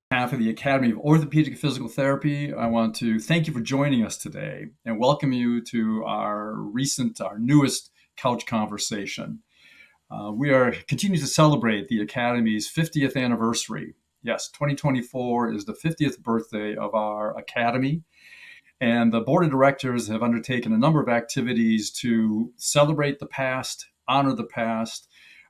Behalf of the Academy of Orthopedic and Physical Therapy, I want to thank you for joining us today and welcome you to our newest couch conversation. We are continuing to celebrate the Academy's 50th anniversary. Yes, 2024 is the 50th birthday of our Academy, and the board of directors have undertaken a number of activities to celebrate the past, honor the past,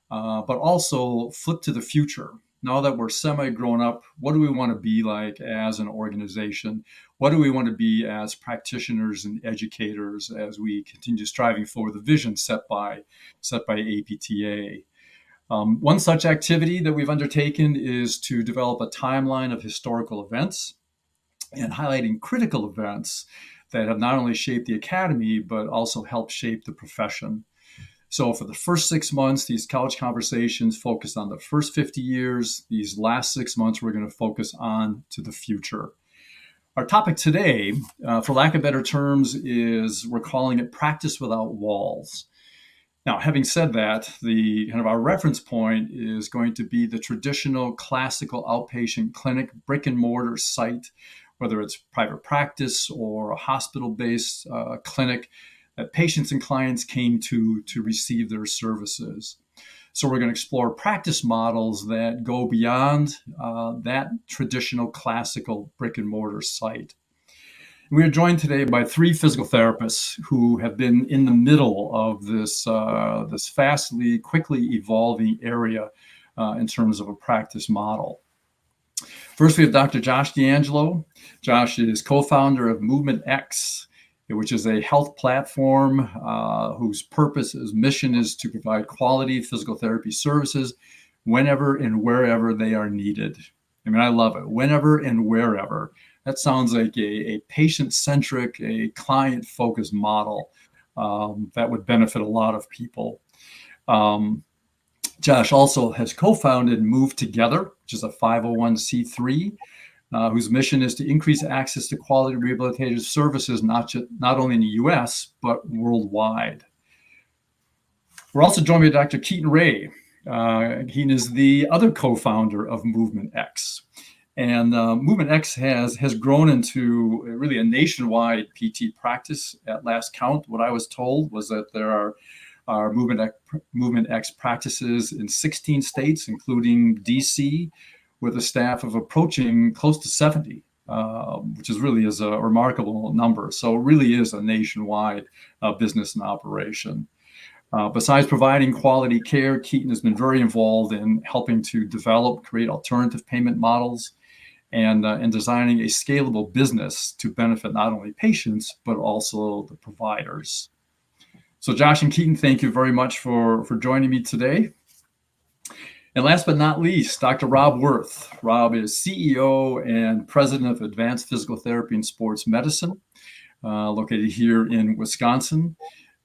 but also flip to the future. Now that we're semi grown up, what do we want to be like as an organization? What do we want to be as practitioners and educators as we continue striving for the vision set by APTA? One such activity that we've undertaken is to develop a timeline of historical events and highlighting critical events that have not only shaped the academy, but also helped shape the profession. So for the first 6 months, these college conversations focused on the first 50 years. These last 6 months, we're going to focus on to the future. Our topic today, for lack of better terms, is we're calling it practice without walls. Now, having said that, the kind of our reference point is going to be the traditional classical outpatient clinic, brick and mortar site, whether it's private practice or a hospital-based clinic that patients and clients came to receive their services. So we're going to explore practice models that go beyond that traditional classical brick and mortar site. We are joined today by three physical therapists who have been in the middle of this fastly, quickly evolving area in terms of a practice model. First, we have Dr. Josh D'Angelo. Josh is co-founder of Movement X, which is a health platform whose mission is to provide quality physical therapy services whenever and wherever they are needed. I mean, I love it. Whenever and wherever. That sounds like a patient-centric, a client-focused model that would benefit a lot of people. Josh also has co-founded Move Together, which is a 501c3, whose mission is to increase access to quality rehabilitative services, not only in the U.S., but worldwide. We're also joined by Dr. Keaton Ray. Keaton is the other co-founder of Movement X. And Movement X has grown into really a nationwide PT practice at last count. What I was told was that there are Movement X practices in 16 states, including DC, with a staff of approaching close to 70, which really is a remarkable number. So it really is a nationwide business and operation. Besides providing quality care, Keaton has been very involved in helping to create alternative payment models, and designing a scalable business to benefit not only patients, but also the providers. So Josh and Keaton, thank you very much for joining me today. And last but not least, Dr. Rob Worth. Rob is CEO and president of Advanced Physical Therapy and Sports Medicine, located here in Wisconsin.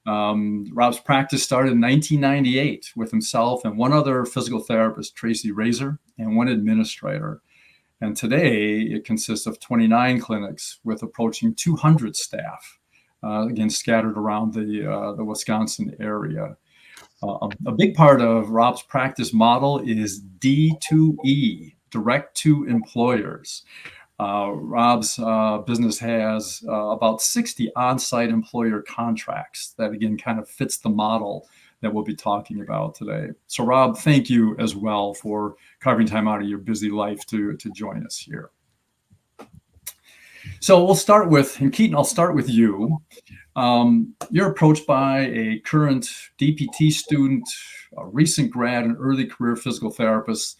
Rob's practice started in 1998 with himself and one other physical therapist, Tracy Razor, and one administrator. And today it consists of 29 clinics with approaching 200 staff, again, scattered around the Wisconsin area. A big part of Rob's practice model is D2E, direct to employers. Rob's business has about 60 on-site employer contracts that, again, kind of fits the model that we'll be talking about today. So Rob, thank you as well for carving time out of your busy life to join us here. So we'll start with, and Keaton, I'll start with you. You're approached by a current DPT student, a recent grad, an early career physical therapist,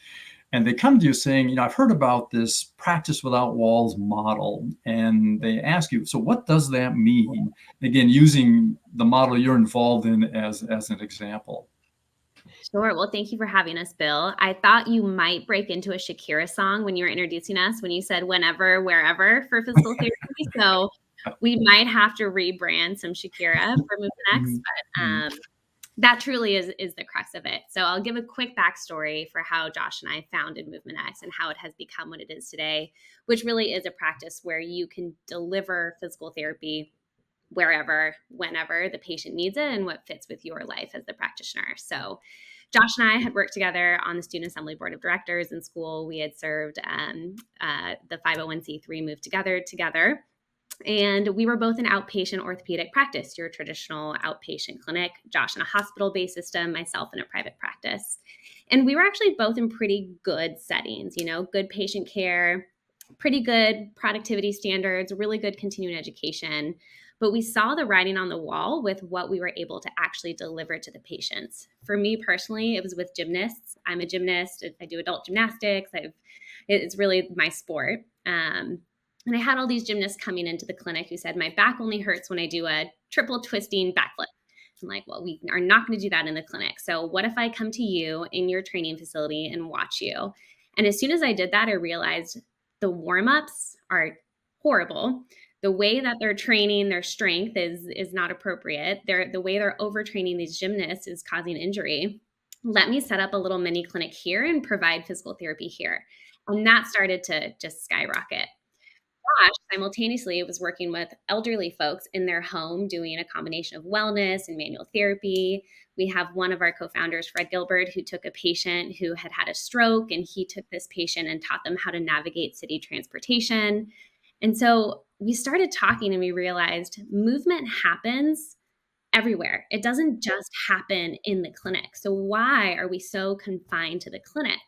and they come to you saying, I've heard about this practice without walls model, and they ask you, so what does that mean? Again, using the model you're involved in as an example. Sure. Well, thank you for having us, Bill. I thought you might break into a Shakira song when you were introducing us, when you said whenever, wherever for physical therapy. So we might have to rebrand some Shakira for Movement X, but that truly is the crux of it. So I'll give a quick backstory for how Josh and I founded Movement X and how it has become what it is today, which really is a practice where you can deliver physical therapy wherever, whenever the patient needs it and what fits with your life as the practitioner. So Josh and I had worked together on the Student Assembly Board of Directors in school. We had served the 501c3 Move together. And we were both in outpatient orthopedic practice, your traditional outpatient clinic, Josh in a hospital-based system, myself in a private practice. And we were actually both in pretty good settings, good patient care, pretty good productivity standards, really good continuing education. But we saw the writing on the wall with what we were able to actually deliver to the patients. For me personally, it was with gymnasts. I'm a gymnast. I do adult gymnastics. It's really my sport. And I had all these gymnasts coming into the clinic who said, my back only hurts when I do a triple twisting backflip. I'm like, well, we are not going to do that in the clinic. So what if I come to you in your training facility and watch you? And as soon as I did that, I realized the warm-ups are horrible. The way that they're training their strength is not appropriate. The way they're overtraining these gymnasts is causing injury. Let me set up a little mini clinic here and provide physical therapy here. And that started to just skyrocket. Josh simultaneously was working with elderly folks in their home doing a combination of wellness and manual therapy. We have one of our co-founders, Fred Gilbert, who took a patient who had had a stroke, and he took this patient and taught them how to navigate city transportation. And so we started talking and we realized movement happens everywhere. It doesn't just happen in the clinic. So why are we so confined to the clinic?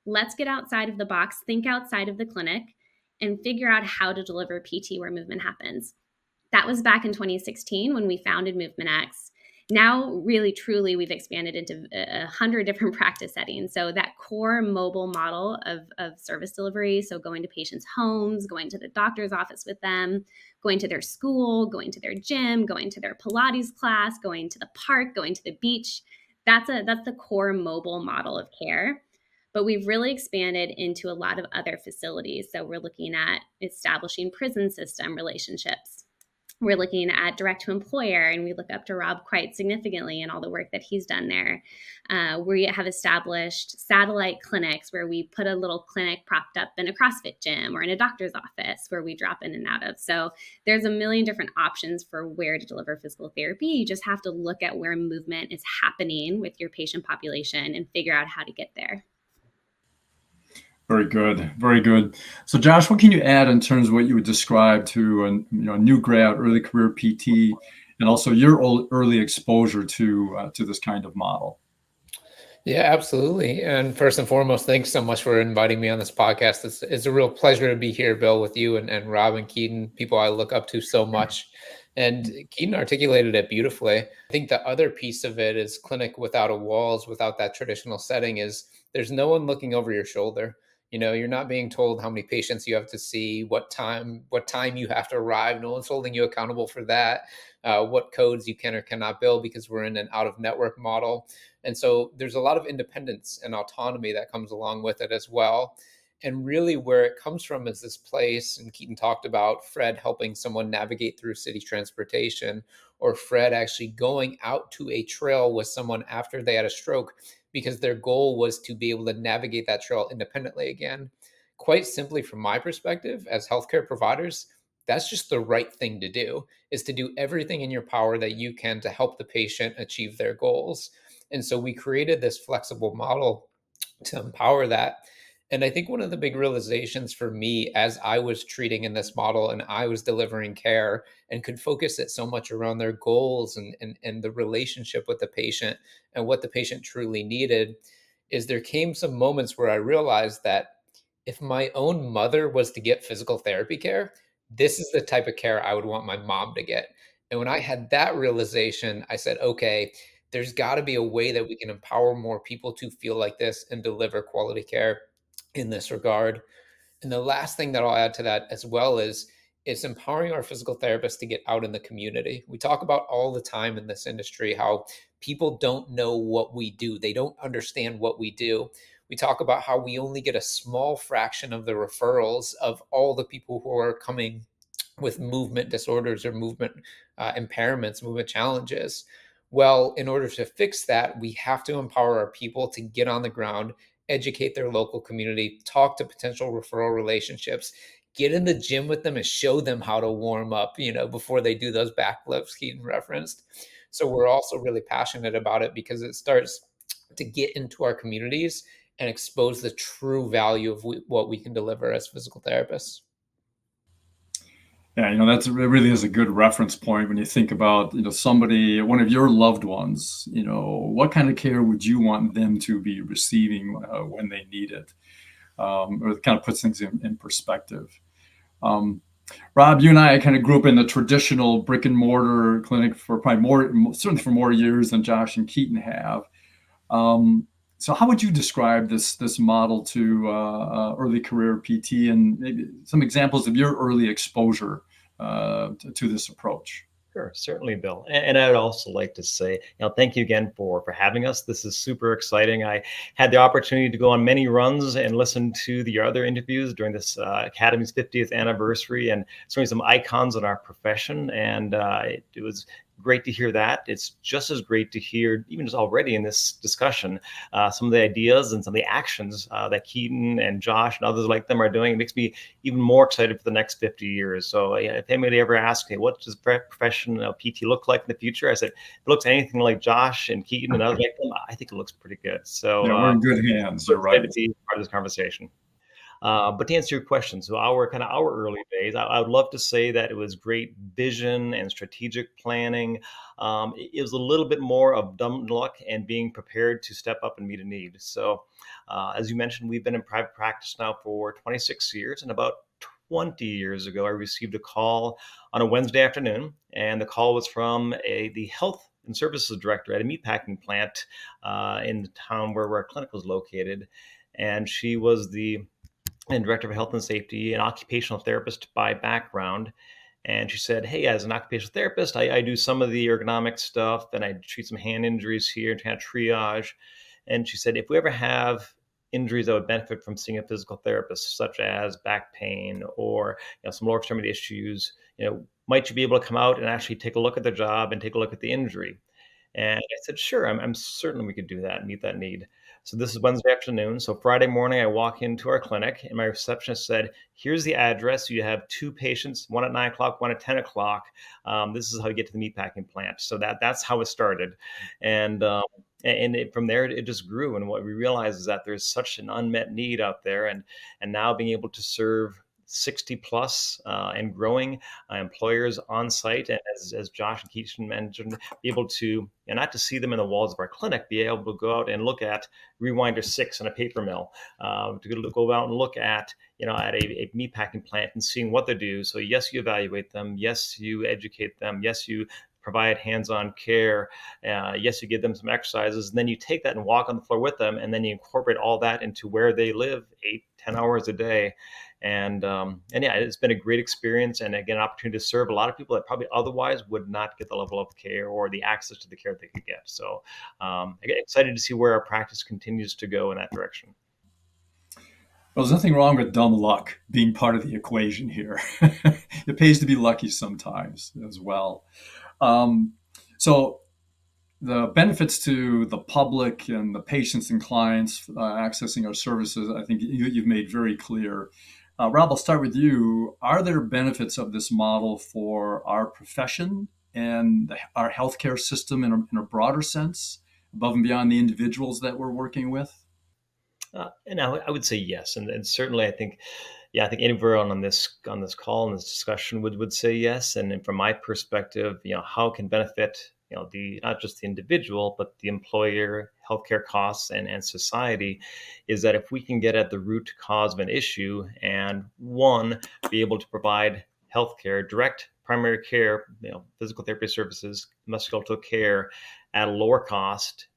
Let's get outside of the box, think outside of the clinic, and figure out how to deliver PT where movement happens. That was back in 2016 when we founded Movement X. Now, really, truly, we've expanded into 100 different practice settings. So that core mobile model of service delivery, so going to patients' homes, going to the doctor's office with them, going to their school, going to their gym, going to their Pilates class, going to the park, going to the beach, that's the core mobile model of care. But we've really expanded into a lot of other facilities. So we're looking at establishing prison system relationships. We're looking at direct to employer, and we look up to Rob quite significantly and all the work that he's done there. We have established satellite clinics where we put a little clinic propped up in a CrossFit gym or in a doctor's office where we drop in and out of. So there's a million different options for where to deliver physical therapy. You just have to look at where movement is happening with your patient population and figure out how to get there. Very good, very good. So, Josh, what can you add in terms of what you would describe to a new grad, early career PT, and also your early exposure to this kind of model? Yeah, absolutely. And first and foremost, thanks so much for inviting me on this podcast. It's a real pleasure to be here, Bill, with you and Rob and Keaton, people I look up to so much. And Keaton articulated it beautifully. I think the other piece of it is clinic without a walls, without that traditional setting, is there's no one looking over your shoulder. You're not being told how many patients you have to see, what time you have to arrive. No one's holding you accountable for that. What codes you can or cannot bill, because we're in an out of network model. And so there's a lot of independence and autonomy that comes along with it as well. And really where it comes from is this place, and Keaton talked about Fred helping someone navigate through city transportation, or Fred actually going out to a trail with someone after they had a stroke because their goal was to be able to navigate that trail independently again. Quite simply, from my perspective, as healthcare providers, that's just the right thing to do, is to do everything in your power that you can to help the patient achieve their goals. And so we created this flexible model to empower that. And I think one of the big realizations for me as I was treating in this model and I was delivering care and could focus it so much around their goals and the relationship with the patient and what the patient truly needed, is there came some moments where I realized that if my own mother was to get physical therapy care, this is the type of care I would want my mom to get. And when I had that realization, I said, okay, there's got to be a way that we can empower more people to feel like this and deliver quality care in this regard. And the last thing that I'll add to that as well is it's empowering our physical therapists to get out in the community. We talk about all the time in this industry how people don't know what we do. They don't understand what we do. We talk about how we only get a small fraction of the referrals of all the people who are coming with movement disorders or movement impairments, movement challenges. Well, in order to fix that, we have to empower our people to get on the ground, educate their local community, talk to potential referral relationships, get in the gym with them and show them how to warm up, before they do those backflips Keaton referenced. So we're also really passionate about it because it starts to get into our communities and expose the true value of what we can deliver as physical therapists. Yeah, it really is a good reference point when you think about, somebody, one of your loved ones, what kind of care would you want them to be receiving when they need it? Or it kind of puts things in perspective. Um, Rob, you and I kind of grew up in the traditional brick and mortar clinic for probably certainly for more years than Josh and Keaton have. Um, so how would you describe this model to early career PT, and maybe some examples of your early exposure to this approach? Sure, certainly, Bill. And I would also like to say, thank you again for having us. This is super exciting. I had the opportunity to go on many runs and listen to the other interviews during this Academy's 50th anniversary, and certainly some icons in our profession. And it was great to hear that. It's just as great to hear, even just already in this discussion, some of the ideas and some of the actions that Keaton and Josh and others like them are doing. It makes me even more excited for the next 50 years. So if anybody ever asks me, what does professional PT look like in the future? I said, if it looks anything like Josh and Keaton and others like them, I think it looks pretty good. So Yeah, we're in good hands. You're right. To be part of this conversation. But to answer your question, so our early days, I would love to say that it was great vision and strategic planning. It was a little bit more of dumb luck and being prepared to step up and meet a need. So, as you mentioned, we've been in private practice now for 26 years, and about 20 years ago, I received a call on a Wednesday afternoon, and the call was from the health and services director at a meatpacking plant in the town where our clinic was located, and she was the director of health and safety, an occupational therapist by background. And she said, hey, as an occupational therapist, I do some of the ergonomic stuff and I treat some hand injuries here and kind of triage. And she said, if we ever have injuries that would benefit from seeing a physical therapist, such as back pain or some lower extremity issues, might you be able to come out and actually take a look at the job and take a look at the injury? And I said, sure, I'm certain we could do that and meet that need. So this is Wednesday afternoon. So Friday morning, I walk into our clinic and my receptionist said, here's the address. You have two patients, one at 9 o'clock, one at 10 o'clock. This is how you get to the meatpacking plant. So that's how it started. And from there, it just grew. And what we realized is that there's such an unmet need out there. And now being able to serve 60 plus and growing employers on site. And as Josh and Keaton mentioned, be able to, not to see them in the walls of our clinic, be able to go out and look at Rewinder 6 in a paper mill, to go out and look at, at a meatpacking plant and seeing what they do. So yes, you evaluate them. Yes, you educate them. Yes, you provide hands-on care. Yes, you give them some exercises, and then you take that and walk on the floor with them, and then you incorporate all that into where they live 8-10 hours a day. And yeah, it's been a great experience, and again, an opportunity to serve a lot of people that probably otherwise would not get the level of care or the access to the care they could get. So I get excited to see where our practice continues to go in that direction. Well, there's nothing wrong with dumb luck being part of the equation here. It pays to be lucky sometimes as well. So the benefits to the public and the patients and clients accessing our services, I think you've made very clear. Rob, I'll start with you. Are there benefits of this model for our profession and our healthcare system in a broader sense, above and beyond the individuals that we're working with? And I would say yes, and certainly I think, yeah, I think everyone on this call and this discussion would say yes. And then from my perspective, how can benefit the not just the individual but the employer, healthcare costs, and society, is that if we can get at the root cause of an issue and one, be able to provide healthcare, direct primary care, physical therapy services, musculoskeletal care at a lower cost,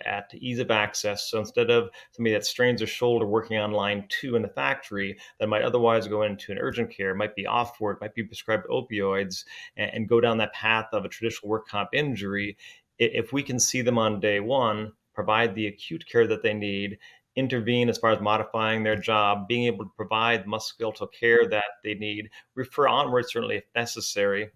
at ease of access. So instead of somebody that strains their shoulder working on line 2 in the factory that might otherwise go into an urgent care, might be off work, might be prescribed opioids, and go down that path of a traditional work comp injury, if we can see them on day one, provide the acute care that they need, intervene as far as modifying their job, being able to provide musculoskeletal care that they need, refer onward certainly if necessary,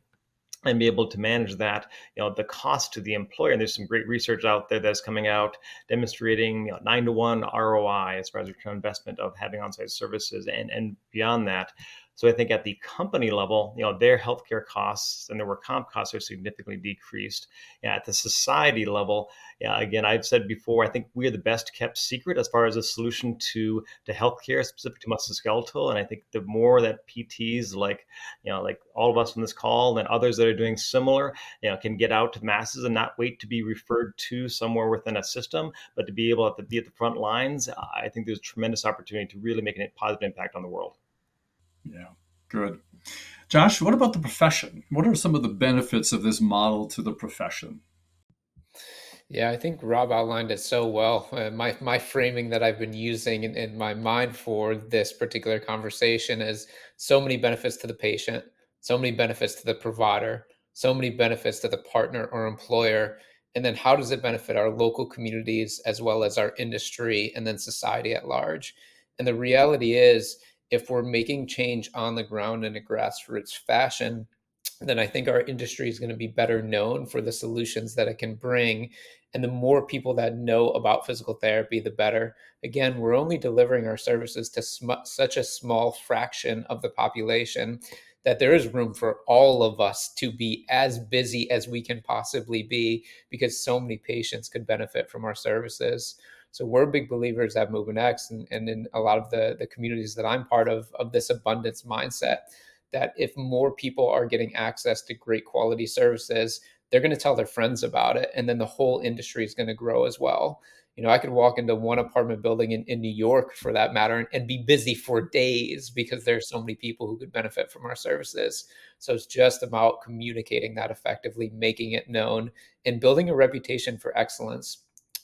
and be able to manage that, the cost to the employer. And there's some great research out there that's coming out demonstrating 9-to-1 ROI as far as return on investment of having on-site services, and beyond that. So I think at the company level, their healthcare costs and their work comp costs are significantly decreased. At the society level, again, I've said before, I think we're the best kept secret as far as a solution to healthcare, specific to musculoskeletal. And I think the more that PTs like all of us on this call and others that are doing similar, can get out to masses and not wait to be referred to somewhere within a system, but to be able to be at the front lines, I think there's tremendous opportunity to really make a positive impact on the world. Yeah, good. Josh, what about the profession? What are some of the benefits of this model to the profession? Yeah, I think Rob outlined it so well. My framing that I've been using in my mind for this particular conversation is so many benefits to the patient, so many benefits to the provider, so many benefits to the partner or employer, and then how does it benefit our local communities as well as our industry and then society at large? And the reality is, if we're making change on the ground in a grassroots fashion, then I think our industry is going to be better known for the solutions that it can bring. And the more people that know about physical therapy, the better. Again, we're only delivering our services to such a small fraction of the population that there is room for all of us to be as busy as we can possibly be, because so many patients could benefit from our services. So we're big believers at Movement X, and in a lot of the communities that I'm part of this abundance mindset, that if more people are getting access to great quality services, they're going to tell their friends about it. And then the whole industry is going to grow as well. I could walk into one apartment building in New York, for that matter, and be busy for days because there's so many people who could benefit from our services. So it's just about communicating that effectively, making it known, and building a reputation for excellence.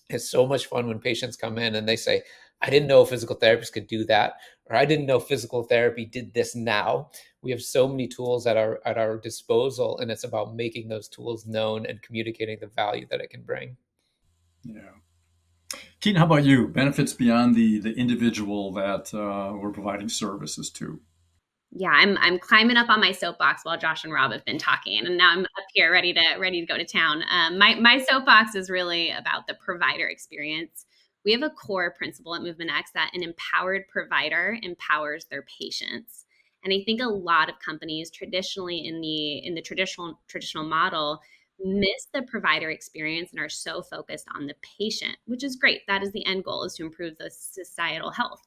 It's so much fun when patients come in and they say, I didn't know a physical therapist could do that, or I didn't know physical therapy did this now. We have so many tools at our disposal, and it's about making those tools known and communicating the value that it can bring. Yeah. Keaton, how about you? Benefits beyond the individual that we're providing services to. Yeah, I'm climbing up on my soapbox while Josh and Rob have been talking, and now I'm up here ready to go to town. My soapbox is really about the provider experience. We have a core principle at Movement X that an empowered provider empowers their patients. And I think a lot of companies traditionally in the traditional model miss the provider experience and are so focused on the patient, which is great. That is the end goal, is to improve the societal health.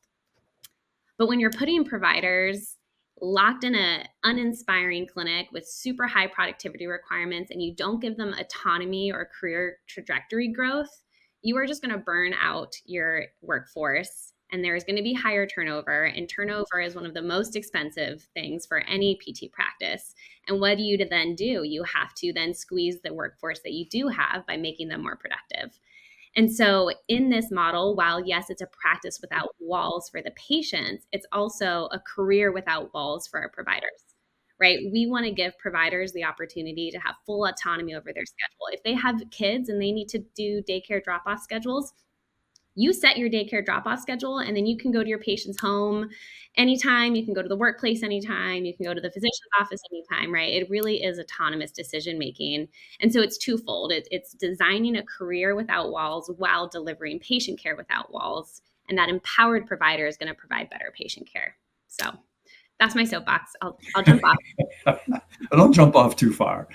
But when you're putting providers locked in an uninspiring clinic with super high productivity requirements and you don't give them autonomy or career trajectory growth, you are just going to burn out your workforce. And there's going to be higher turnover. And turnover is one of the most expensive things for any PT practice. And what do you then do? You have to then squeeze the workforce that you do have by making them more productive. And so in this model, while yes, it's a practice without walls for the patients, it's also a career without walls for our providers, right? We want to give providers the opportunity to have full autonomy over their schedule. If they have kids and they need to do daycare drop-off schedules, you set your daycare drop-off schedule, and then you can go to your patient's home anytime. You can go to the workplace anytime. You can go to the physician's office anytime, right? It really is autonomous decision-making. And so it's twofold. It's designing a career without walls while delivering patient care without walls. And that empowered provider is going to provide better patient care. So that's my soapbox. I'll jump off. Don't jump off too far.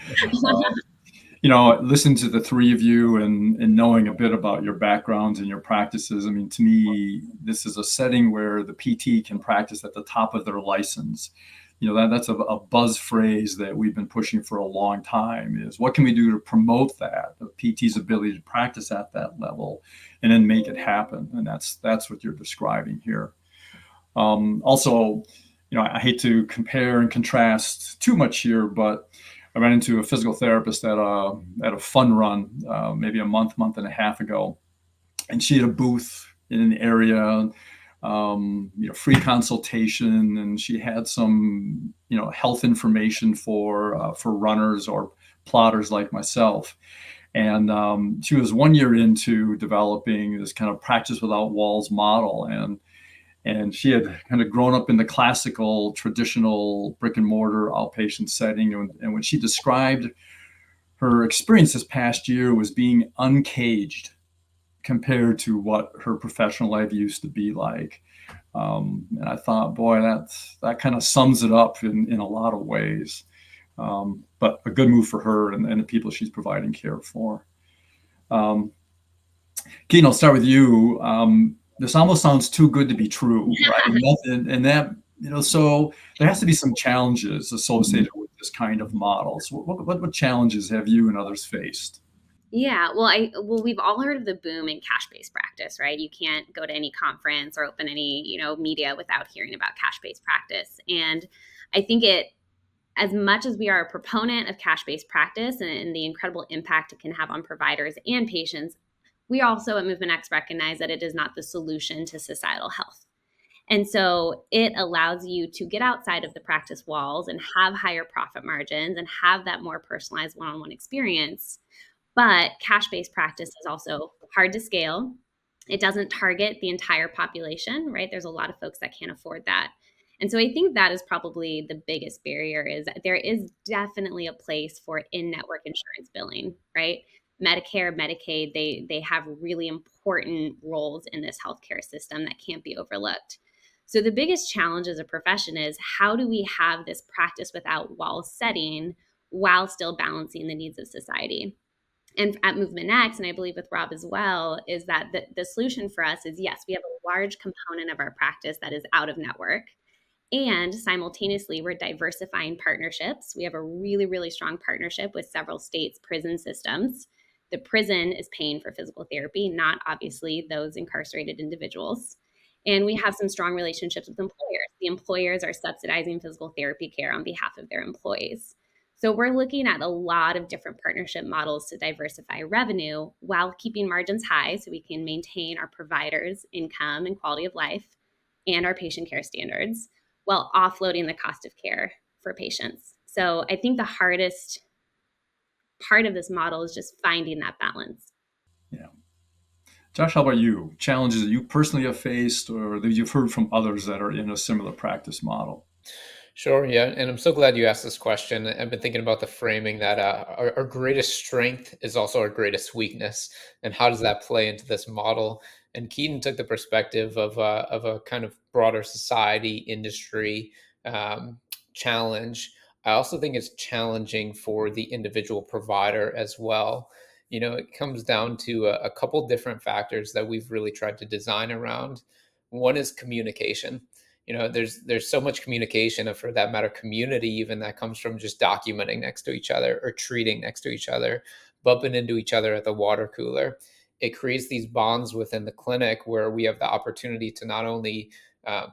Listen to the three of you and knowing a bit about your backgrounds and your practices. I mean, to me, this is a setting where the PT can practice at the top of their license. That's a buzz phrase that we've been pushing for a long time, is what can we do to promote that, the PT's ability to practice at that level and then make it happen. And that's what you're describing here. Also, I hate to compare and contrast too much here, but I ran into a physical therapist at a fun run, maybe a month and a half ago, and she had a booth in an area, free consultation, and she had some, health information for runners or plotters like myself. And she was 1 year into developing this kind of practice without walls model, and she had kind of grown up in the classical, traditional brick and mortar outpatient setting. And when she described her experience this past year, was being uncaged compared to what her professional life used to be like. And I thought, boy, that kind of sums it up in a lot of ways. But a good move for her and the people she's providing care for. Um, Keaton, I'll start with you. This almost sounds too good to be true, right? And that, so there has to be some challenges associated with this kind of model. So what challenges have you and others faced? Yeah, well, we've all heard of the boom in cash-based practice, right? You can't go to any conference or open any, media without hearing about cash-based practice. And I think as much as we are a proponent of cash-based practice and the incredible impact it can have on providers and patients, we also at Movement X recognize that it is not the solution to societal health. And so it allows you to get outside of the practice walls and have higher profit margins and have that more personalized one-on-one experience. But cash-based practice is also hard to scale. It doesn't target the entire population, right? There's a lot of folks that can't afford that. And so I think that is probably the biggest barrier, is that there is definitely a place for in-network insurance billing, right? Medicare, Medicaid, they have really important roles in this healthcare system that can't be overlooked. So the biggest challenge as a profession is, how do we have this practice without walls setting while still balancing the needs of society? And at Movement X, and I believe with Rob as well, is that the solution for us is, yes, we have a large component of our practice that is out of network. And simultaneously, we're diversifying partnerships. We have a really, really strong partnership with several states' prison systems. The prison is paying for physical therapy, not obviously those incarcerated individuals. And we have some strong relationships with employers. The employers are subsidizing physical therapy care on behalf of their employees. So we're looking at a lot of different partnership models to diversify revenue while keeping margins high so we can maintain our providers' income and quality of life and our patient care standards, while offloading the cost of care for patients. So I think the hardest part of this model is just finding that balance. Yeah. Josh, how about you? Challenges that you personally have faced or that you've heard from others that are in a similar practice model? Sure, yeah, and I'm so glad you asked this question. I've been thinking about the framing that our greatest strength is also our greatest weakness, and how does that play into this model? And Keaton took the perspective of a kind of broader society, industry challenge. I also think it's challenging for the individual provider as well. It comes down to a couple different factors that we've really tried to design around. One is communication. There's so much communication, and for that matter community even, that comes from just documenting next to each other or treating next to each other, bumping into each other at the water cooler. It creates these bonds within the clinic where we have the opportunity to not only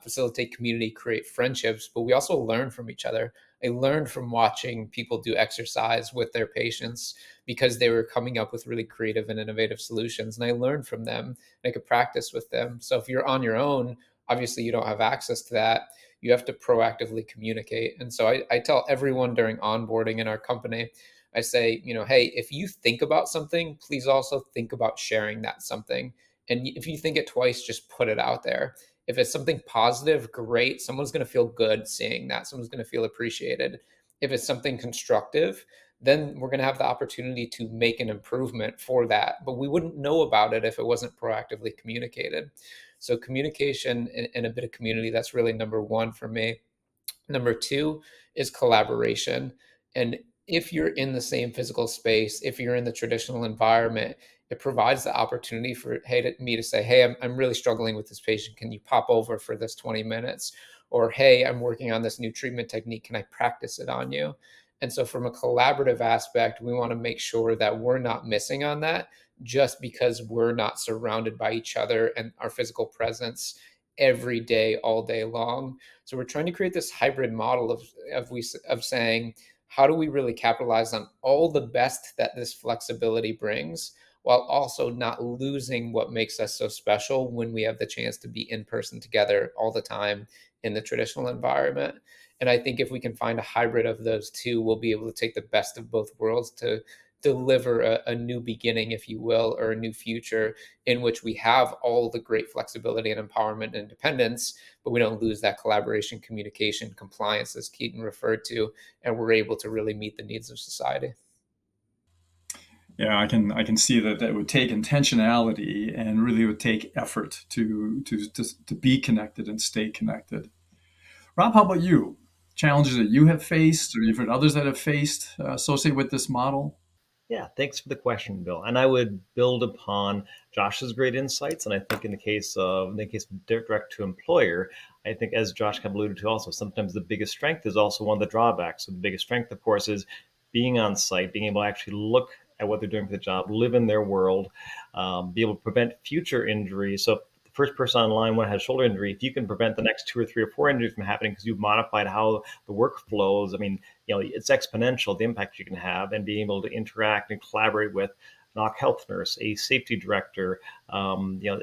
facilitate community, create friendships, but we also learn from each other. I learned from watching people do exercise with their patients because they were coming up with really creative and innovative solutions, and I learned from them. And I could practice with them. So if you're on your own, obviously you don't have access to that. You have to proactively communicate. And so I tell everyone during onboarding in our company, I say, hey, if you think about something, please also think about sharing that something. And if you think it twice, just put it out there. If it's something positive, great. Someone's going to feel good seeing that. Someone's going to feel appreciated. If it's something constructive, then we're going to have the opportunity to make an improvement for that. But we wouldn't know about it if it wasn't proactively communicated. So communication and a bit of community, that's really number one for me. Number two is collaboration. And if you're in the same physical space, if you're in the traditional environment, it provides the opportunity for me to say, hey, I'm really struggling with this patient. Can you pop over for this 20 minutes? Or, hey, I'm working on this new treatment technique. Can I practice it on you? And so from a collaborative aspect, we want to make sure that we're not missing on that just because we're not surrounded by each other and our physical presence every day, all day long. So we're trying to create this hybrid model of saying, how do we really capitalize on all the best that this flexibility brings, while also not losing what makes us so special when we have the chance to be in person together all the time in the traditional environment. And I think if we can find a hybrid of those two, we'll be able to take the best of both worlds to deliver a new beginning, if you will, or a new future in which we have all the great flexibility and empowerment and independence, but we don't lose that collaboration, communication, compliance, as Keaton referred to, and we're able to really meet the needs of society. Yeah, I can see that that would take intentionality and really would take effort to be connected and stay connected. Rob, how about you? Challenges that you have faced or you've heard others that have faced associated with this model? Yeah, thanks for the question, Bill. And I would build upon Josh's great insights. And I think in the case of direct to employer, I think as Josh kind of alluded to also, sometimes the biggest strength is also one of the drawbacks. So the biggest strength, of course, is being on site, being able to actually look at what they're doing for the job, live in their world, be able to prevent future injuries. So if the first person on line one has shoulder injury, if you can prevent the next two or three or four injuries from happening because you've modified how the work flows, I mean, it's exponential the impact you can have, and being able to interact and collaborate with an occ health nurse, a safety director,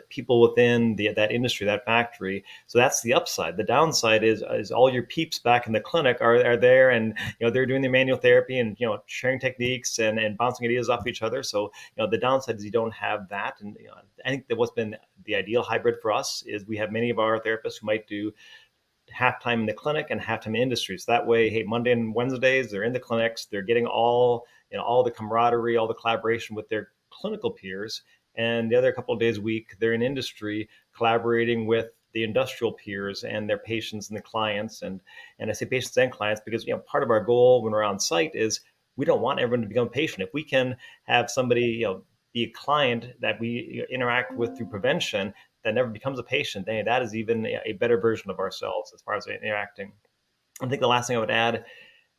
people within that industry, that factory. So that's the upside. The downside is all your peeps back in the clinic are there, and they're doing their manual therapy and sharing techniques and bouncing ideas off each other. So the downside is you don't have that. And I think that what's been the ideal hybrid for us is we have many of our therapists who might do half time in the clinic and half time in industry. So that way, hey, Monday and Wednesdays, they're in the clinics, they're getting all the camaraderie, all the collaboration with their clinical peers. And the other couple of days a week, they're in industry collaborating with the industrial peers and their patients and the clients. And I say patients and clients because part of our goal when we're on site is we don't want everyone to become a patient. If we can have somebody be a client that we interact with through prevention, that never becomes a patient, then that is even a better version of ourselves as far as interacting. I think the last thing I would add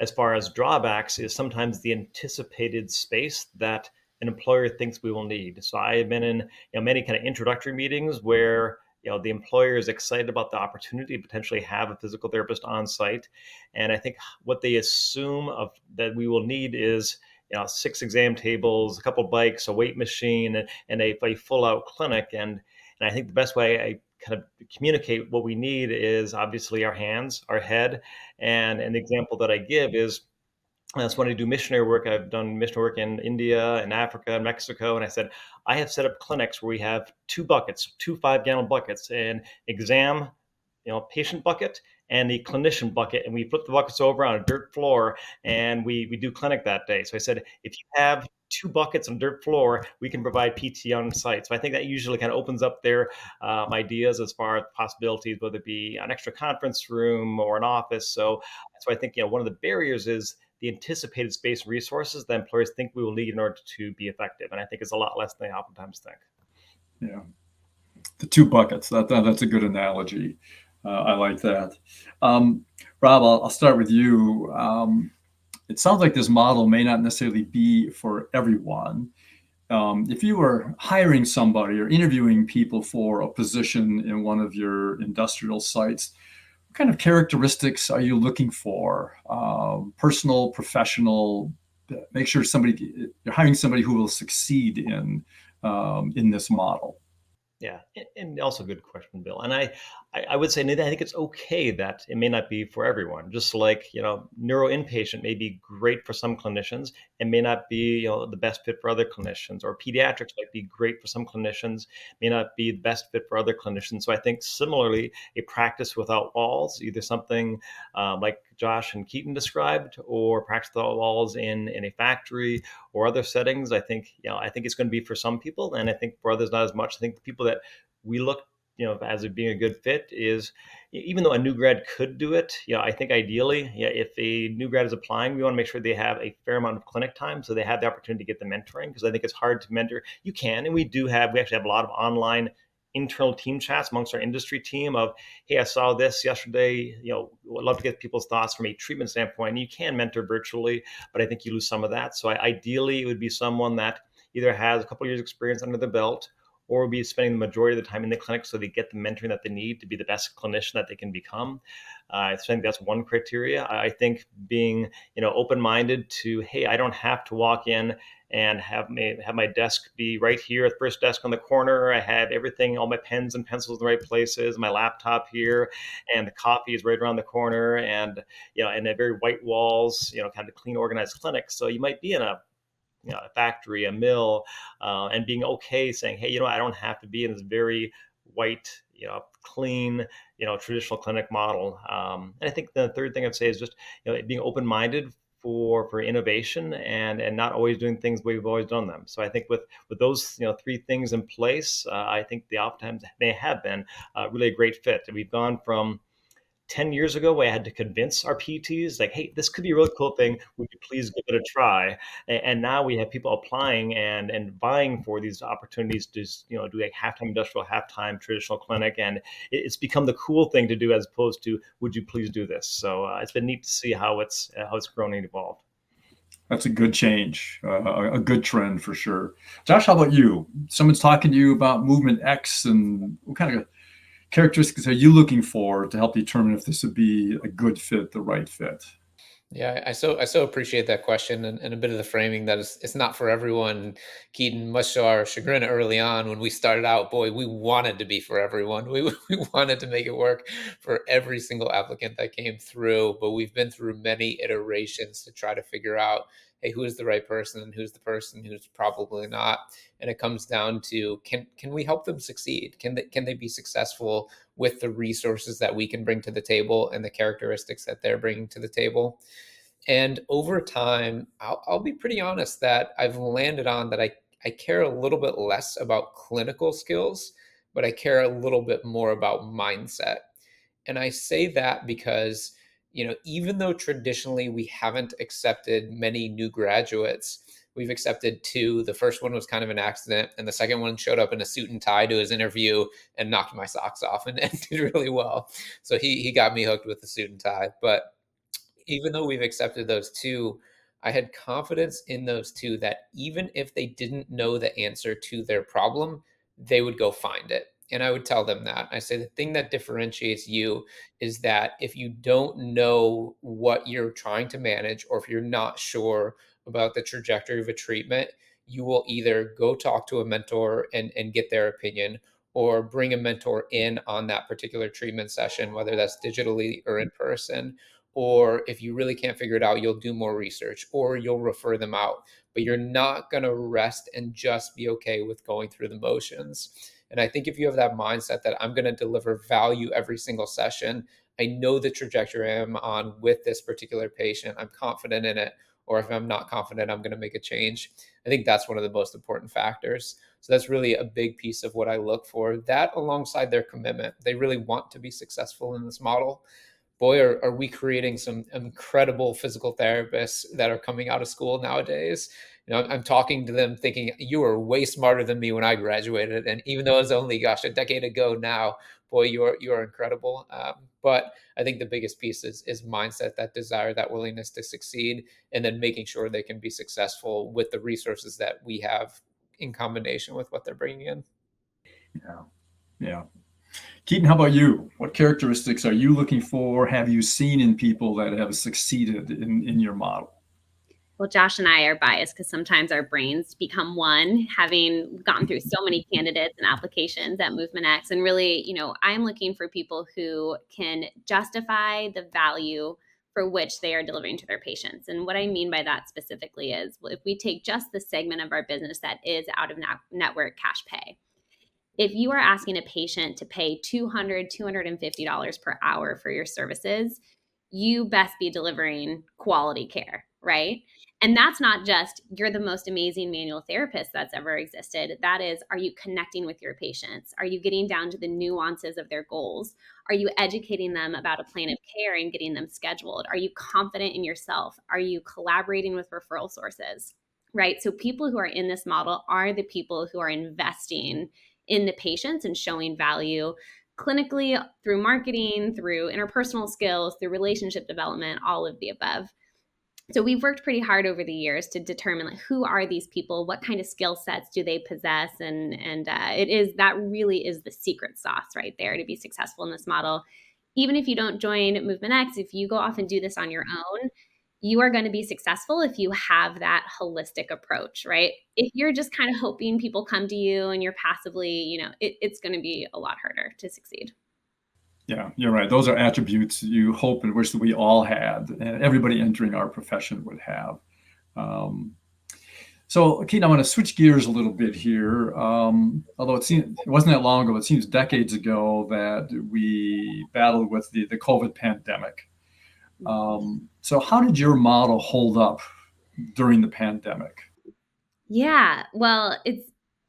as far as drawbacks is sometimes the anticipated space that an employer thinks we will need. So I have been in many kind of introductory meetings where the employer is excited about the opportunity to potentially have a physical therapist on site, and I think what they assume of that we will need is 6 exam tables, a couple bikes, a weight machine, and a full out clinic. And I think the best way I kind of communicate what we need is obviously our hands, our head. And an example that I give is that's when I do missionary work. I've done missionary work in India and Africa and Mexico. And I said, I have set up clinics where we have two buckets, two 5-gallon buckets, an exam, patient bucket and the clinician bucket. And we flip the buckets over on a dirt floor and we do clinic that day. So I said, if you have two buckets on dirt floor, we can provide PT on site. So I think that usually kind of opens up their ideas as far as possibilities, whether it be an extra conference room or an office. So I think one of the barriers is the anticipated space and resources that employers think we will need in order to be effective. And I think it's a lot less than they oftentimes think. Yeah, the two buckets. That's a good analogy. I like that. Um, Rob, I'll start with you. It sounds like this model may not necessarily be for everyone. If you were hiring somebody or interviewing people for a position in one of your industrial sites, what kind of characteristics are you looking for? Personal, professional. Make sure you're hiring somebody who will succeed in this model. Yeah, and also good question, Bill. And I would say, Nathan, I think it's okay that it may not be for everyone. Just like neuro inpatient may be great for some clinicians, and may not be the best fit for other clinicians. Or pediatrics might be great for some clinicians, may not be the best fit for other clinicians. So I think similarly, a practice without walls, either something like Josh and Keaton described, or practice without walls in a factory or other settings. I think it's going to be for some people, and I think for others not as much. I think the people that we look as it being a good fit is, even though a new grad could do it, I think ideally, if a new grad is applying, we want to make sure they have a fair amount of clinic time so they have the opportunity to get the mentoring, because I think it's hard to mentor. You can, and we actually have a lot of online internal team chats amongst our industry team of, hey, I saw this yesterday, would love to get people's thoughts from a treatment standpoint. And you can mentor virtually, but I think you lose some of that. So ideally it would be someone that either has a couple of years experience under the belt, or will be spending the majority of the time in the clinic so they get the mentoring that they need to be the best clinician that they can become. I think that's one criteria. I think being open-minded to, hey, I don't have to walk in and have my desk be right here at the first desk on the corner. I have everything, all my pens and pencils in the right places, my laptop here, and the coffee is right around the corner, and and a very white walls, kind of clean, organized clinic. So you might be in a factory, a mill, and being okay saying, hey, I don't have to be in this very white, clean, traditional clinic model. And I think the third thing I'd say is just being open-minded for innovation and not always doing things the way we've always done them. So I think with those three things in place, I think they oftentimes they have been really a great fit. We've gone from 10 years ago, I had to convince our PTs, like, hey, this could be a really cool thing. Would you please give it a try? And now we have people applying and vying for these opportunities to do like halftime industrial, halftime traditional clinic. And it's become the cool thing to do as opposed to, would you please do this? So it's been neat to see how it's grown and evolved. That's a good change, a good trend for sure. Josh, how about you? Someone's talking to you about Movement X, and what kind of characteristics are you looking for to help determine if this would be a good fit, the right fit? Yeah, I so appreciate that question and a bit of the framing that it's not for everyone. Keaton, much to our chagrin early on when we started out, boy, we wanted to be for everyone. We wanted to make it work for every single applicant that came through, but we've been through many iterations to try to figure out, hey, who is the right person and who's the person who's probably not. And it comes down to can we help them succeed? Can they be successful with the resources that we can bring to the table and the characteristics that they're bringing to the table? And over time, I'll be pretty honest that I've landed on that I care a little bit less about clinical skills, but I care a little bit more about mindset. And I say that because, even though traditionally we haven't accepted many new graduates, we've accepted two. The first one was kind of an accident, and the second one showed up in a suit and tie to his interview and knocked my socks off and did really well. So he got me hooked with the suit and tie. But even though we've accepted those two, I had confidence in those two that even if they didn't know the answer to their problem, they would go find it. And I would tell them that. I say the thing that differentiates you is that if you don't know what you're trying to manage, or if you're not sure about the trajectory of a treatment, you will either go talk to a mentor and get their opinion, or bring a mentor in on that particular treatment session, whether that's digitally or in person. Or if you really can't figure it out, you'll do more research or you'll refer them out. But you're not going to rest and just be okay with going through the motions. And I think if you have that mindset that I'm going to deliver value every single session, I know the trajectory I'm on with this particular patient, I'm confident in it. Or if I'm not confident, I'm going to make a change. I think that's one of the most important factors. So that's really a big piece of what I look for. That alongside their commitment. They really want to be successful in this model. Boy, are we creating some incredible physical therapists that are coming out of school nowadays. I'm talking to them thinking, you were way smarter than me when I graduated. And even though it's only, gosh, a decade ago now, boy, you are incredible. But I think the biggest piece is mindset, that desire, that willingness to succeed, and then making sure they can be successful with the resources that we have in combination with what they're bringing in. Yeah. Yeah. Keaton, how about you? What characteristics are you looking for? Have you seen in people that have succeeded in your model? Well, Josh and I are biased because sometimes our brains become one, having gone through so many candidates and applications at Movement X. And really, I'm looking for people who can justify the value for which they are delivering to their patients. And what I mean by that specifically is, if we take just the segment of our business that is out of network cash pay, if you are asking a patient to pay $200, $250 per hour for your services, you best be delivering quality care, right? And that's not just you're the most amazing manual therapist that's ever existed. That is, are you connecting with your patients? Are you getting down to the nuances of their goals? Are you educating them about a plan of care and getting them scheduled? Are you confident in yourself? Are you collaborating with referral sources? Right? So people who are in this model are the people who are investing in the patients and showing value clinically, through marketing, through interpersonal skills, through relationship development, all of the above. So we've worked pretty hard over the years to determine who are these people, what kind of skill sets do they possess, and that really is the secret sauce right there to be successful in this model. Even if you don't join Movement X, if you go off and do this on your own, you are going to be successful if you have that holistic approach, right? If you're just kind of hoping people come to you and you're passively, it's going to be a lot harder to succeed. Yeah, you're right. Those are attributes you hope and wish that we all had, and everybody entering our profession would have. So, Keaton, I want to switch gears a little bit here. Although it wasn't that long ago, it seems decades ago that we battled with the COVID pandemic. So how did your model hold up during the pandemic? Yeah, well,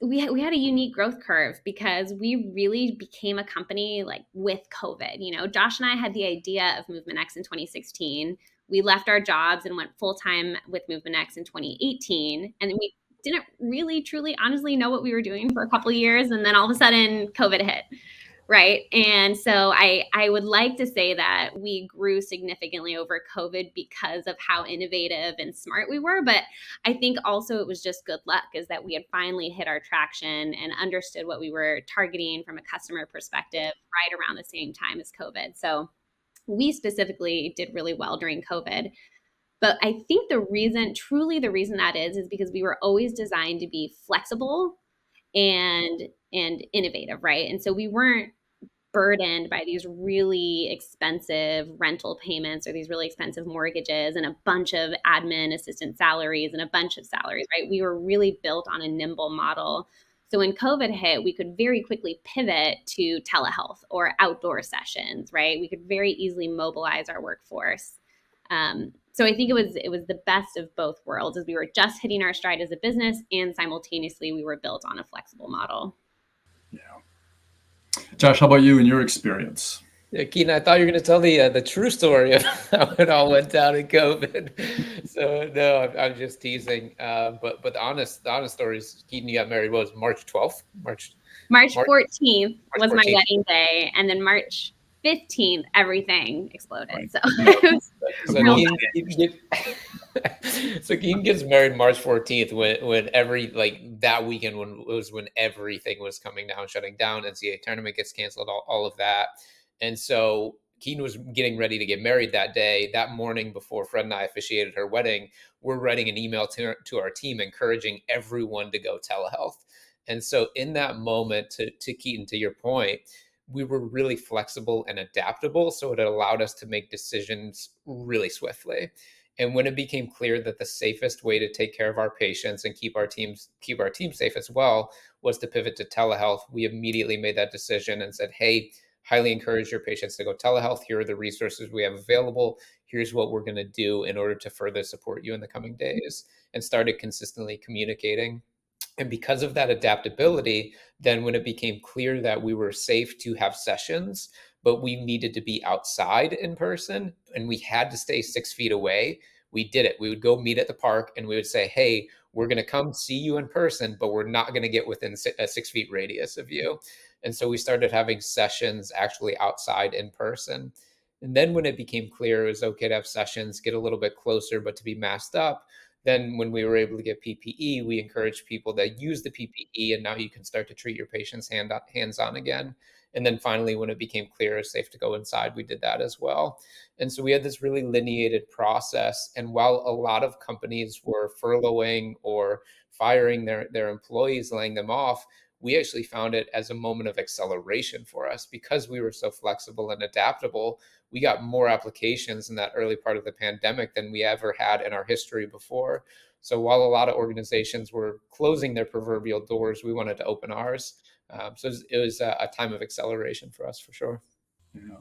we had a unique growth curve because we really became a company like with COVID. Josh and I had the idea of Movement X in 2016. We left our jobs and went full time with Movement X in 2018, and then we didn't really, truly, honestly know what we were doing for a couple of years, and then all of a sudden, COVID hit. Right. And so I would like to say that we grew significantly over COVID because of how innovative and smart we were. But I think also it was just good luck, is that we had finally hit our traction and understood what we were targeting from a customer perspective right around the same time as COVID. So we specifically did really well during COVID. But I think truly the reason that is because we were always designed to be flexible and innovative, right? And so we weren't burdened by these really expensive rental payments or these really expensive mortgages and a bunch of admin assistant salaries and a bunch of salaries, right? We were really built on a nimble model. So when COVID hit, we could very quickly pivot to telehealth or outdoor sessions, right? We could very easily mobilize our workforce. So I think it was the best of both worlds, as we were just hitting our stride as a business, and simultaneously we were built on a flexible model. Yeah. Josh, how about you and your experience? Yeah, Keaton, I thought you were going to tell the true story of how it all went down in COVID. So no, I'm just teasing. But the honest story is, Keaton, you got married. What was it, March 12th? March 14th was my wedding day, and then March 15th, everything exploded. Right. So it was real so Keaton gets married March 14th when that weekend when everything was coming down, shutting down, NCAA tournament gets canceled, all of that. And so Keaton was getting ready to get married that day. That morning, before Fred and I officiated her wedding, we're writing an email to our team encouraging everyone to go telehealth. And so in that moment, to Keaton, to your point, we were really flexible and adaptable. So it allowed us to make decisions really swiftly. And when it became clear that the safest way to take care of our patients and keep our team safe as well was to pivot to telehealth, we immediately made that decision and said, hey, highly encourage your patients to go telehealth. Here are the resources we have available. Here's what we're going to do in order to further support you in the coming days, and started consistently communicating. And because of that adaptability, then when it became clear that we were safe to have sessions, but we needed to be outside in person and we had to stay 6 feet away, we did it. We would go meet at the park and we would say, hey, we're going to come see you in person, but we're not going to get within a 6 feet radius of you. And so we started having sessions actually outside in person. And then when it became clear it was okay to have sessions, get a little bit closer, but to be masked up, then when we were able to get PPE, we encouraged people that use the PPE, and now you can start to treat your patients hands-on again. And then finally, when it became clear it's safe to go inside, we did that as well. And so we had this really lineated process. And while a lot of companies were furloughing or firing their employees, laying them off, we actually found it as a moment of acceleration for us because we were so flexible and adaptable. We got more applications in that early part of the pandemic than we ever had in our history before. So while a lot of organizations were closing their proverbial doors, we wanted to open ours. So it was a time of acceleration for us, for sure. Yeah.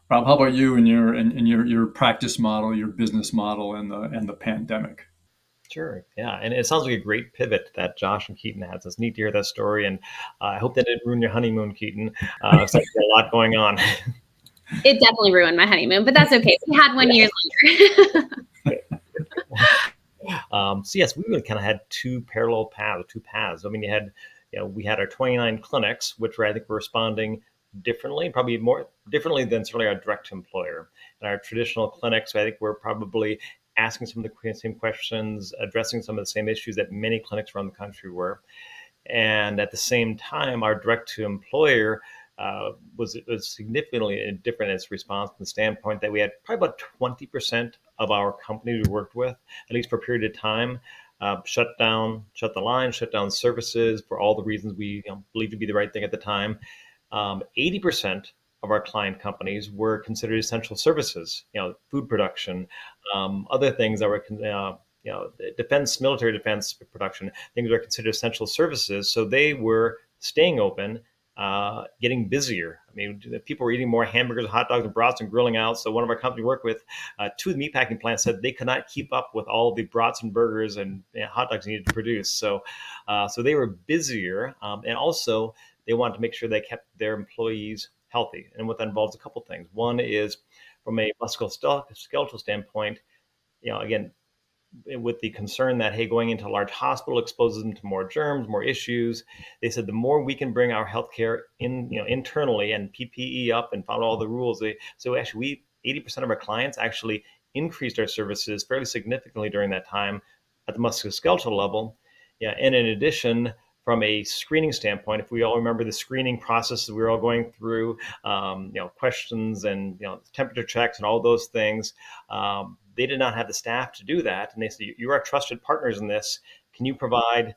Rob, how about you and your practice model, your business model, and the pandemic? Sure. Yeah. And it sounds like a great pivot that Josh and Keaton had. So it's neat to hear that story. And I hope that didn't ruin your honeymoon, Keaton. It's like a lot going on. It definitely ruined my honeymoon, but that's okay. We had 1 year later. So yes, we really kind of had two paths. I mean, we had our 29 clinics, which I think were responding differently, probably more differently than certainly our direct employer. And our traditional clinics, I think, were probably asking some of the same questions, addressing some of the same issues that many clinics around the country were. And at the same time, our direct-to-employer was significantly different in its response from the standpoint that we had probably about 20% of our company we worked with, at least for a period of time, shut the line, shut down services for all the reasons we believed to be the right thing at the time. 80% of our client companies were considered essential services, food production, other things that were, military defense production, things that were considered essential services. So they were staying open, getting busier. I mean, people were eating more hamburgers, hot dogs, and brats and grilling out. So one of our company we work with, two of the meatpacking plants said they could not keep up with all the brats and burgers and hot dogs needed to produce. So they were busier, and also they wanted to make sure they kept their employees healthy. And what that involves a couple things. One is from a musculoskeletal standpoint, again, with the concern that, hey, going into a large hospital exposes them to more germs, more issues. They said the more we can bring our healthcare in, internally and PPE up and follow all the rules. So actually, 80% of our clients actually increased our services fairly significantly during that time at the musculoskeletal level. Yeah, and in addition, from a screening standpoint, if we all remember the screening processes we were all going through, questions and temperature checks and all those things, they did not have the staff to do that. And they said, "You are trusted partners in this. Can you provide,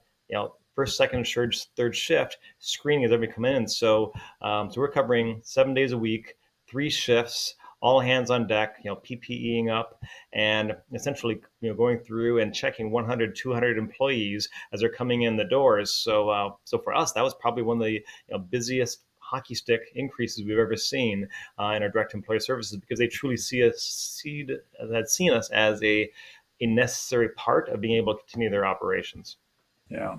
first, second, third shift screening as everybody come in?" So we're covering 7 days a week, 3 shifts, all hands on deck, PPEing up, and essentially, going through and checking 100, 200 employees as they're coming in the doors. So for us, that was probably one of the busiest hockey stick increases we've ever seen in our direct employee services, because they truly had seen us as a necessary part of being able to continue their operations. Yeah,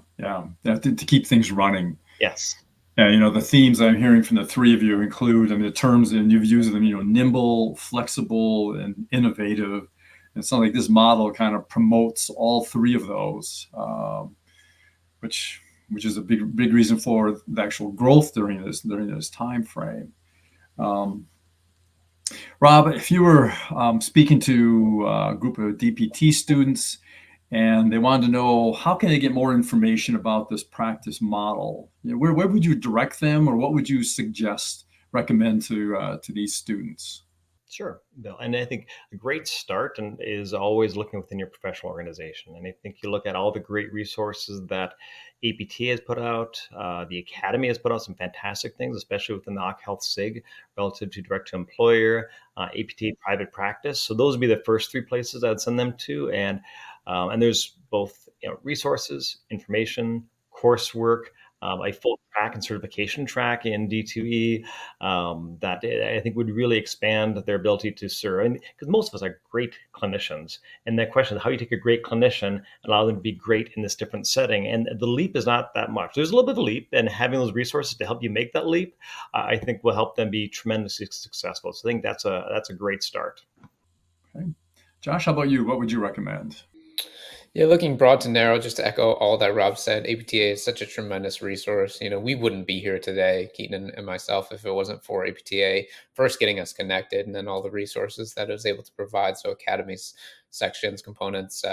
to keep things running. Yes. Yeah, the themes I'm hearing from the three of you include, the terms, and you've used them, nimble, flexible, and innovative. And something like this model kind of promotes all three of those, which is a big reason for the actual growth during this time frame. Rob, if you were speaking to a group of DPT students and they wanted to know how can they get more information about this practice model, where would you direct them, or what would you recommend to these students? Sure, Bill. And I think a great start is always looking within your professional organization. And I think you look at all the great resources that APTA has put out. The Academy has put out some fantastic things, especially within the OC Health SIG relative to direct to employer, APTA private practice. So those would be the first three places I'd send them to. And there's both resources, information, coursework, a full track and certification track in D2E that I think would really expand their ability to serve. Because most of us are great clinicians. And the question is how you take a great clinician and allow them to be great in this different setting. And the leap is not that much. There's a little bit of a leap, and having those resources to help you make that leap, I think will help them be tremendously successful. So I think that's a great start. Okay. Josh, how about you? What would you recommend? Yeah, looking broad to narrow, just to echo all that Rob said, APTA is such a tremendous resource. We wouldn't be here today, Keaton and myself, if it wasn't for APTA first getting us connected, and then all the resources that it was able to provide. So academies, sections, components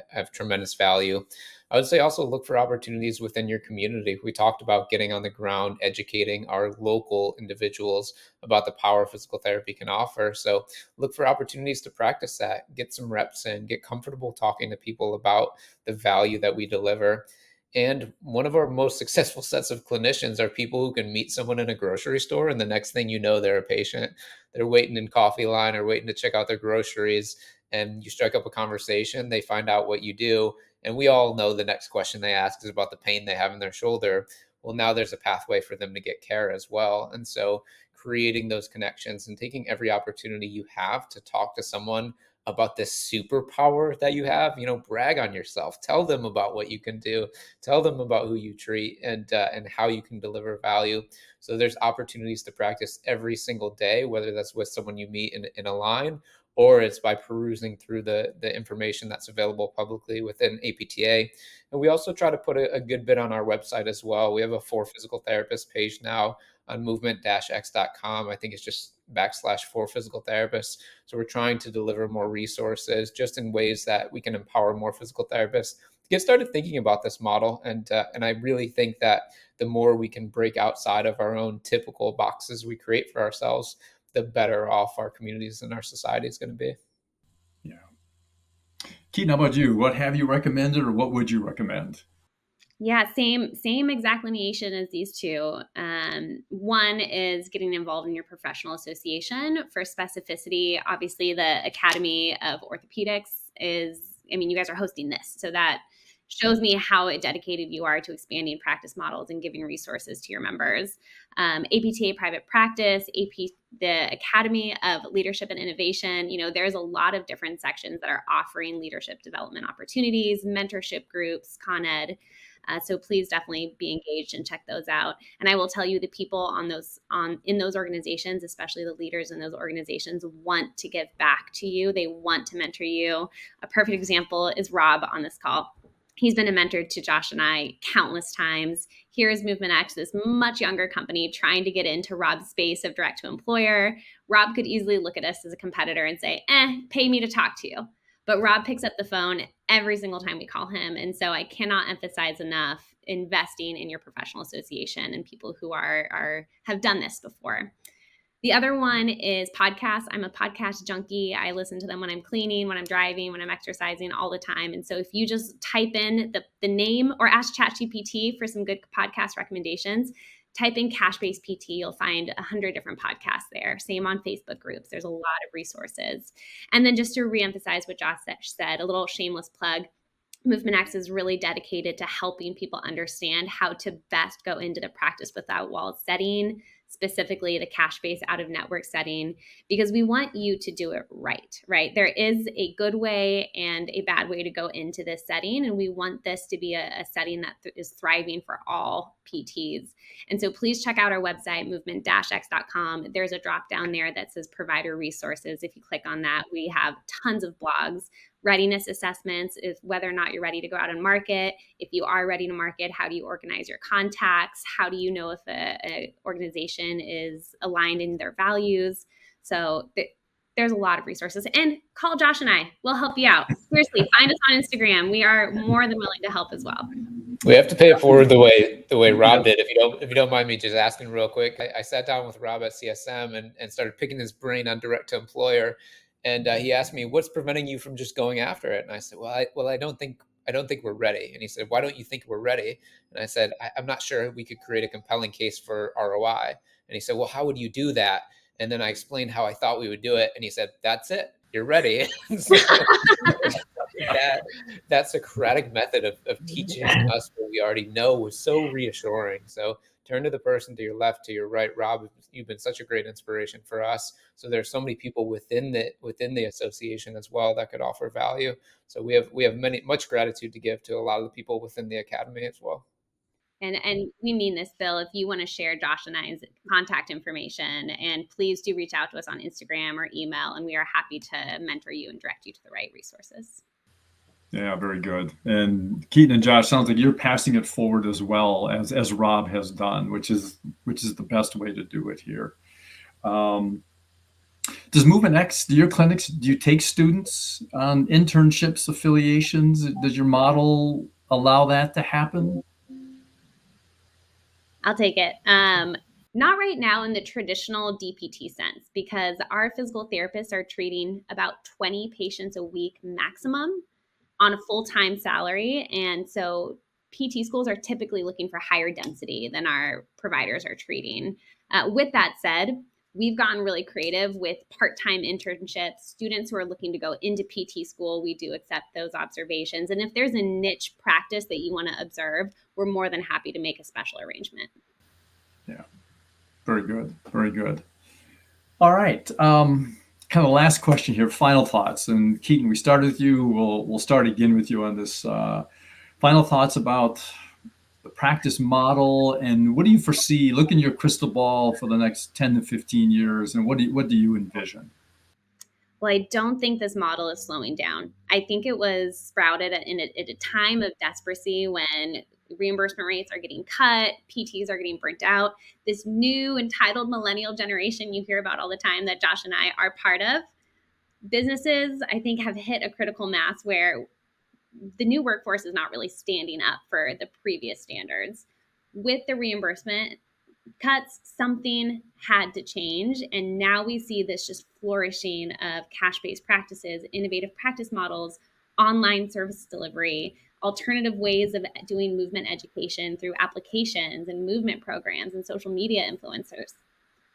have tremendous value. I would say also look for opportunities within your community. We talked about getting on the ground, educating our local individuals about the power physical therapy can offer. So look for opportunities to practice that, get some reps in, get comfortable talking to people about the value that we deliver. And one of our most successful sets of clinicians are people who can meet someone in a grocery store, and the next thing you know, they're a patient. They're waiting in coffee line or waiting to check out their groceries, and you strike up a conversation. They find out what you do, and we all know the next question they ask is about the pain they have in their shoulder. Well, now there's a pathway for them to get care as well. And so creating those connections and taking every opportunity you have to talk to someone about this superpower that you have, brag on yourself, tell them about what you can do, tell them about who you treat, and how you can deliver value. So there's opportunities to practice every single day, whether that's with someone you meet in a line, or it's by perusing through the information that's available publicly within APTA. And we also try to put a good bit on our website as well. We have a For Physical Therapist page now on movement-x.com. I think it's just /For Physical Therapists. So we're trying to deliver more resources just in ways that we can empower more physical therapists to get started thinking about this model. And I really think that the more we can break outside of our own typical boxes we create for ourselves, the better off our communities and our society is going to be. Yeah. Keaton, how about you? What have you recommended, or what would you recommend? Yeah, same exact lineation as these two. One is getting involved in your professional association for specificity. Obviously, the Academy of Orthopedics you guys are hosting this, so that shows me how dedicated you are to expanding practice models and giving resources to your members. APTA Private Practice, the Academy of Leadership and Innovation, there's a lot of different sections that are offering leadership development opportunities, mentorship groups, Con Ed. So please definitely be engaged and check those out. And I will tell you, the people in those organizations, especially the leaders in those organizations, want to give back to you. They want to mentor you. A perfect example is Rob on this call. He's been a mentor to Josh and I countless times. Here is Movement X, this much younger company trying to get into Rob's space of direct to employer. Rob could easily look at us as a competitor and say, pay me to talk to you. But Rob picks up the phone every single time we call him. And so I cannot emphasize enough investing in your professional association and people who have done this before. The other one is podcasts. I'm a podcast junkie. I listen to them when I'm cleaning, when I'm driving, when I'm exercising, all the time. And so if you just type in the name or ask ChatGPT for some good podcast recommendations, type in cash-based PT, you'll find 100 different podcasts there. Same on Facebook groups. There's a lot of resources. And then just to reemphasize what Josh said, a little shameless plug, Movement X is really dedicated to helping people understand how to best go into the practice without walls setting, specifically the cash-based out-of-network setting, because we want you to do it right? There is a good way and a bad way to go into this setting, and we want this to be a setting that is thriving for all PTs. And so please check out our website, movement-x.com. There's a drop down there that says provider resources. If you click on that, we have tons of blogs. Readiness assessments is whether or not you're ready to go out and market. If you are ready to market, how do you organize your contacts? How do you know if an organization is aligned in their values? So there's a lot of resources. And call Josh and I. We'll help you out. Seriously, find us on Instagram. We are more than willing to help as well. We have to pay it forward the way Rob did. If you don't mind me just asking real quick, I sat down with Rob at CSM and started picking his brain on direct to employer. And he asked me, "What's preventing you from just going after it?" And I said, "Well, I don't think we're ready." And he said, "Why don't you think we're ready?" And I said, "I'm not sure we could create a compelling case for ROI." And he said, "Well, how would you do that?" And then I explained how I thought we would do it. And he said, "That's it. You're ready." So that Socratic method of teaching us what we already know was so reassuring. So turn to the person to your left, to your right. Rob, you've been such a great inspiration for us. So there's so many people within the association as well that could offer value. So we have much gratitude to give to a lot of the people within the academy as well. And we mean this, Bill. If you want to share Josh and I's contact information, and please do reach out to us on Instagram or email, and we are happy to mentor you and direct you to the right resources. Yeah, very good. And Keaton and Josh, sounds like you're passing it forward as well as Rob has done, which is the best way to do it here. Does Movement X, do your clinics, do you take students on internships, affiliations? Does your model allow that to happen? I'll take it. Not right now in the traditional DPT sense, because our physical therapists are treating about 20 patients a week maximum on a full-time salary. And so PT schools are typically looking for higher density than our providers are treating. With that said, we've gotten really creative with part-time internships, students who are looking to go into PT school. We do accept those observations. And if there's a niche practice that you want to observe, we're more than happy to make a special arrangement. Yeah, very good. Very good. All right. Kind of last question here, final thoughts. And Keaton, we started with you. We'll start again with you on this. Final thoughts about the practice model, and what do you foresee? Look in your crystal ball for the next 10 to 15 years, and what do you envision? Well, I don't think this model is slowing down. I think it was sprouted at a time of desperacy when reimbursement rates are getting cut, PTs are getting burnt out. This new entitled millennial generation you hear about all the time that Josh and I are part of, businesses, I think, have hit a critical mass where the new workforce is not really standing up for the previous standards. With the reimbursement cuts, something had to change. And now we see this just flourishing of cash-based practices, innovative practice models, online service delivery, alternative ways of doing movement education through applications and movement programs and social media influencers.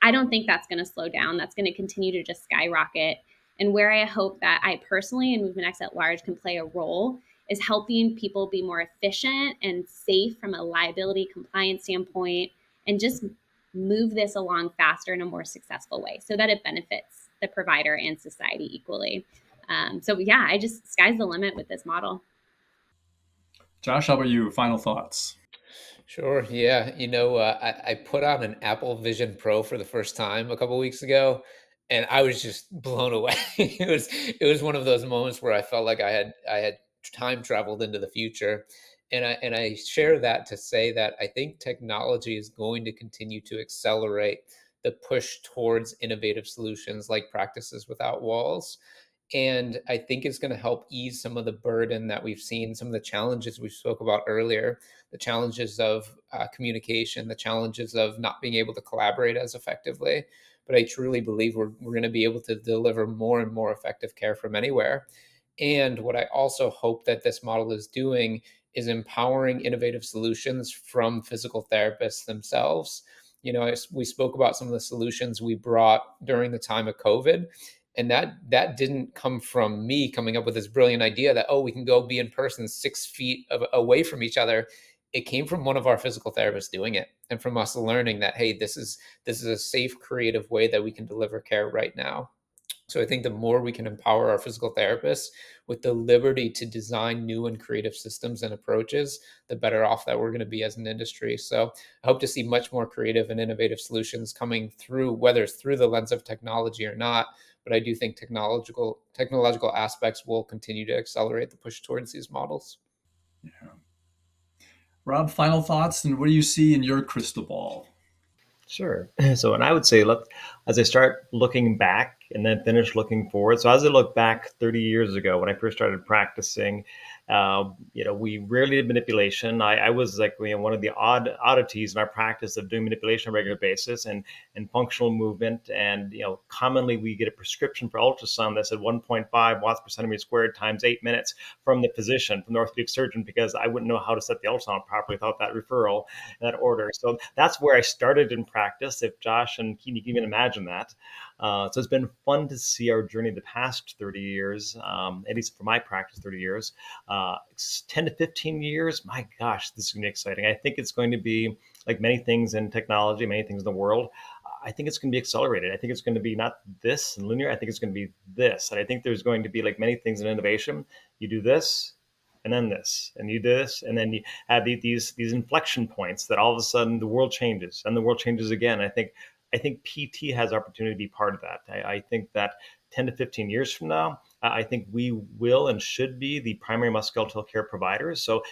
I don't think that's going to slow down. That's going to continue to just skyrocket. And where I hope that I personally and Movement X at large can play a role is helping people be more efficient and safe from a liability compliance standpoint, and just move this along faster in a more successful way so that it benefits the provider and society equally. So yeah, sky's the limit with this model. Josh, how about you? Final thoughts? Sure. Yeah. I put on an Apple Vision Pro for the first time a couple weeks ago, and I was just blown away. It was one of those moments where I felt like I had time traveled into the future. And I share that to say that I think technology is going to continue to accelerate the push towards innovative solutions like practices without walls. And I think it's going to help ease some of the burden that we've seen, some of the challenges we spoke about earlier, the challenges of communication, the challenges of not being able to collaborate as effectively. But I truly believe we're going to be able to deliver more and more effective care from anywhere. And what I also hope that this model is doing is empowering innovative solutions from physical therapists themselves. We spoke about some of the solutions we brought during the time of COVID, and that didn't come from me coming up with this brilliant idea that, oh, we can go be in person 6 feet away from each other. It came from one of our physical therapists doing it, and from us learning that, hey, this is a safe, creative way that we can deliver care right now. So I think the more we can empower our physical therapists with the liberty to design new and creative systems and approaches, the better off that we're going to be as an industry. So I hope to see much more creative and innovative solutions coming through, whether it's through the lens of technology or not. But I do think technological aspects will continue to accelerate the push towards these models. Yeah. Rob, final thoughts, and what do you see in your crystal ball? Sure. So, and I would say, look, as I start looking back and then finish looking forward. So, as I look back 30 years ago when I first started practicing, we rarely did manipulation. I was like, one of the oddities in our practice of doing manipulation on a regular basis and functional movement. And, commonly we get a prescription for ultrasound that said 1.5 watts per centimeter squared times 8 minutes from the physician, from the orthopedic surgeon, because I wouldn't know how to set the ultrasound properly without that referral and that order. So that's where I started in practice. If Josh and Keaton, you can even imagine that. So it's been fun to see our journey the past 30 years, at least for my practice, 30 years. 10 to 15 years, my gosh, this is going to be exciting. I think it's going to be like many things in technology, many things in the world. I think it's going to be accelerated. I think it's going to be not this and linear. I think it's going to be this. And I think there's going to be, like many things in innovation, you do this and then this and you do this. And then you have these inflection points that all of a sudden the world changes and the world changes again. I think PT has opportunity to be part of that. I think that 10 to 15 years from now, I think we will and should be the primary musculoskeletal care providers. So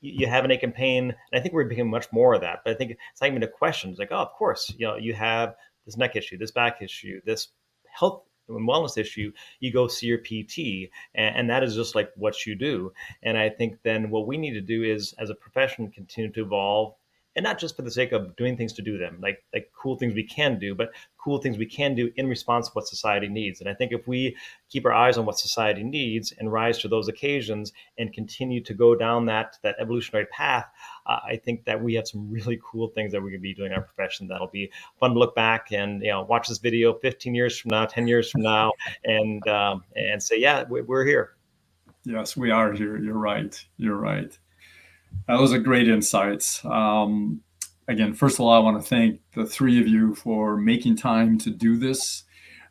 you have an ache and pain, and I think we're becoming much more of that. But I think it's not even a question. It's like, oh, of course, you have this neck issue, this back issue, this health and wellness issue. You go see your PT, and that is just like what you do. And I think then what we need to do is, as a profession, continue to evolve, and not just for the sake of doing things to do them, like cool things we can do, but cool things we can do in response to what society needs. And I think if we keep our eyes on what society needs and rise to those occasions and continue to go down that evolutionary path, I think that we have some really cool things that we can be doing in our profession that'll be fun to look back and watch this video 15 years from now, 10 years from now, and say, yeah, we're here. Yes, we are here. You're right. You're right. Those are great insights. Again, first of all, I want to thank the three of you for making time to do this.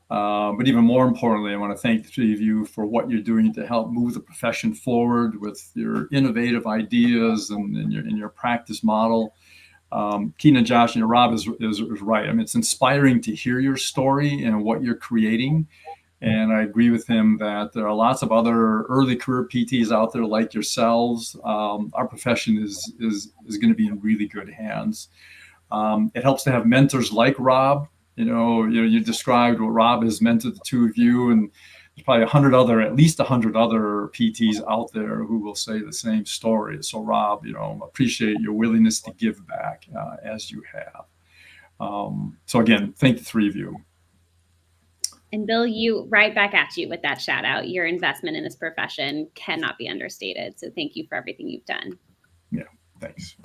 But even more importantly, I want to thank the three of you for what you're doing to help move the profession forward with your innovative ideas and your practice model. Keaton and Josh, Rob is right. I mean, it's inspiring to hear your story and what you're creating. And I agree with him that there are lots of other early career PTs out there like yourselves. Our profession is going to be in really good hands. It helps to have mentors like Rob. You described what Rob has mentored the two of you, and there's probably at least 100 other PTs out there who will say the same story. So Rob, appreciate your willingness to give back as you have. So again, thank the three of you. And Bill, you right back at you with that shout out. Your investment in this profession cannot be understated. So thank you for everything you've done. Yeah, thanks.